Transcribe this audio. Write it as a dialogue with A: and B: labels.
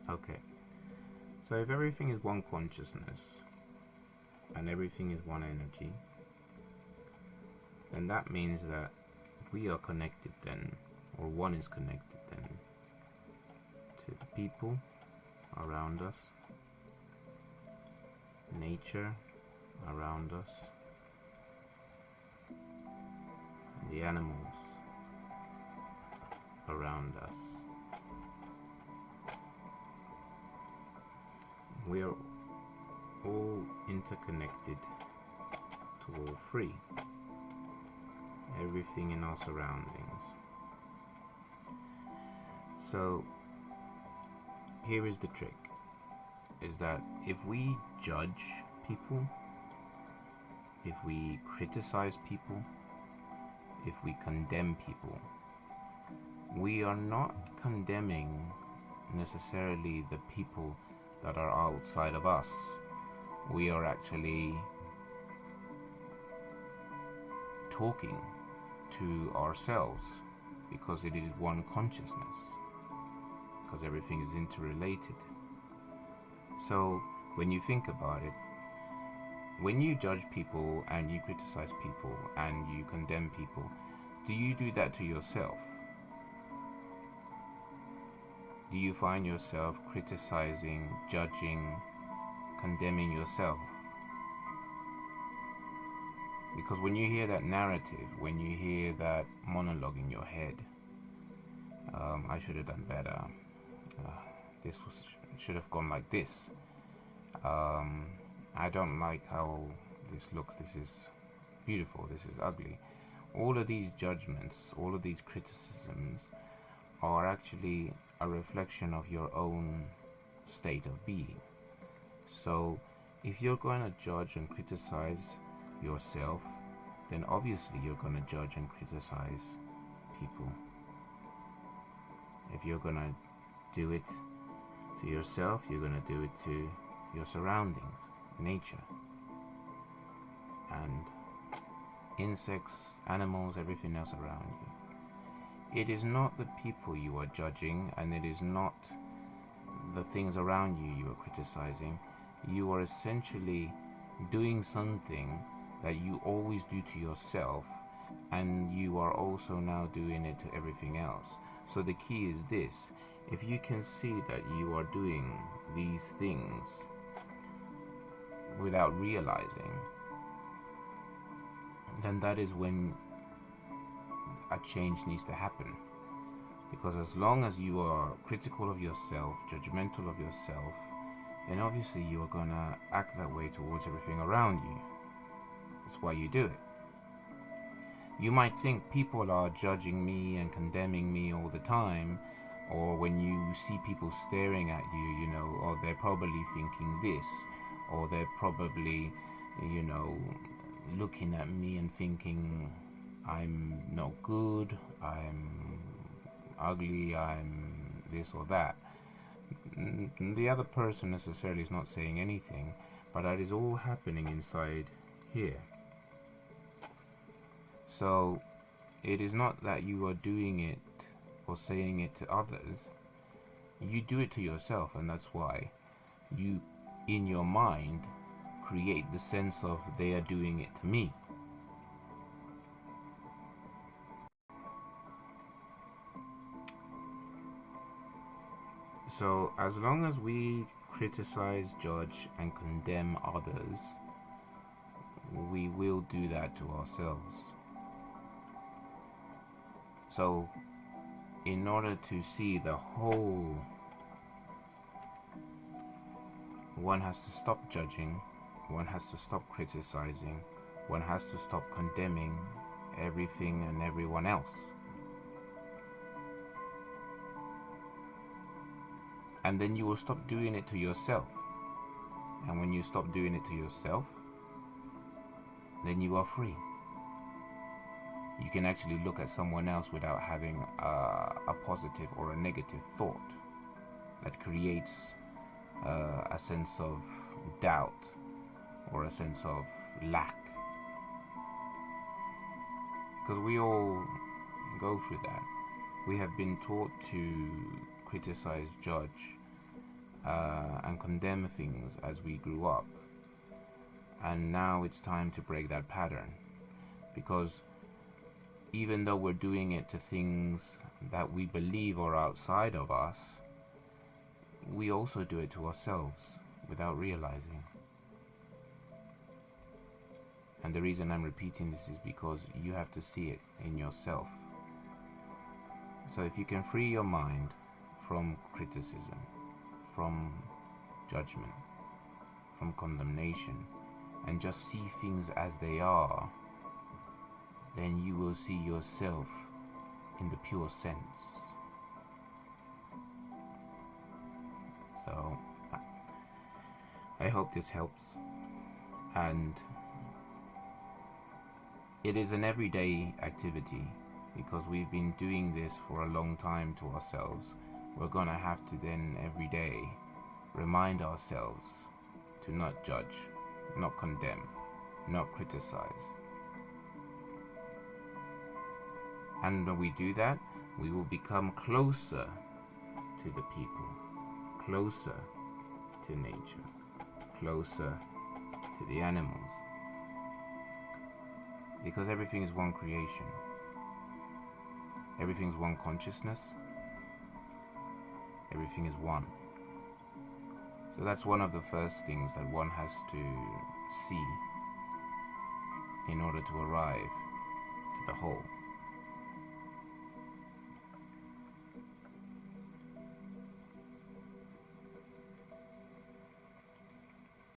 A: Okay. So if everything is one consciousness and everything is one energy, then that means that we are connected then, or one is connected then, to the people around us, nature around us, and the animals around us. We are all interconnected to all three, everything in our surroundings. So here is the trick, is that if we judge people, if we criticize people, if we condemn people, we are not condemning necessarily the people that are outside of us. We are actually talking to ourselves, because it is one consciousness, because everything is interrelated. So when you think about it, when you judge people and you criticize people and you condemn people, do you do that to yourself? Do you find yourself criticizing, judging, condemning yourself? Because when you hear that narrative, when you hear that monologue in your head, I should have done better. This should have gone like this. I don't like how this looks. This is beautiful. This is ugly. All of these judgments, all of these criticisms are actually a reflection of your own state of being. So if you're going to judge and criticize yourself, then obviously you're going to judge and criticize people. If you're going to do it to yourself, you're going to do it to your surroundings, nature, and insects, animals, everything else around you. It is not the people you are judging, and it is not the things around you are criticizing. You are essentially doing something that you always do to yourself, and you are also now doing it to everything else. So the key is this: if you can see that you are doing these things without realizing, then that is when a change needs to happen. Because as long as you are critical of yourself, judgmental of yourself, then obviously you are going to act that way towards everything around you. That's why you do it. You might think people are judging me and condemning me all the time, or when you see people staring at you, or they're probably thinking this, or they're probably, looking at me and thinking I'm no good, I'm ugly, I'm this or that. The other person necessarily is not saying anything, but that is all happening inside here. So it is not that you are doing it or saying it to others. You do it to yourself, and that's why you, in your mind, create the sense of they are doing it to me. So as long as we criticize, judge, and condemn others, we will do that to ourselves. So in order to see the whole, one has to stop judging, one has to stop criticizing, one has to stop condemning everything and everyone else. And then you will stop doing it to yourself. And when you stop doing it to yourself, then you are free. You can actually look at someone else without having a positive or a negative thought that creates a sense of doubt or a sense of lack. Because we all go through that. We have been taught to criticize, judge, and condemn things as we grew up. And now it's time to break that pattern, because even though we're doing it to things that we believe are outside of us, we also do it to ourselves without realizing. And the reason I'm repeating this is because you have to see it in yourself. So if you can free your mind from criticism, from judgment, from condemnation, and just see things as they are, then you will see yourself in the pure sense. So I hope this helps. And it is an everyday activity, because we've been doing this for a long time to ourselves. We're gonna have to then every day remind ourselves to not judge, not condemn, not criticize. And when we do that, we will become closer to the people, closer to nature, closer to the animals. Because everything is one creation. Everything's one consciousness. Everything is one. So that's one of the first things that one has to see in order to arrive to the whole.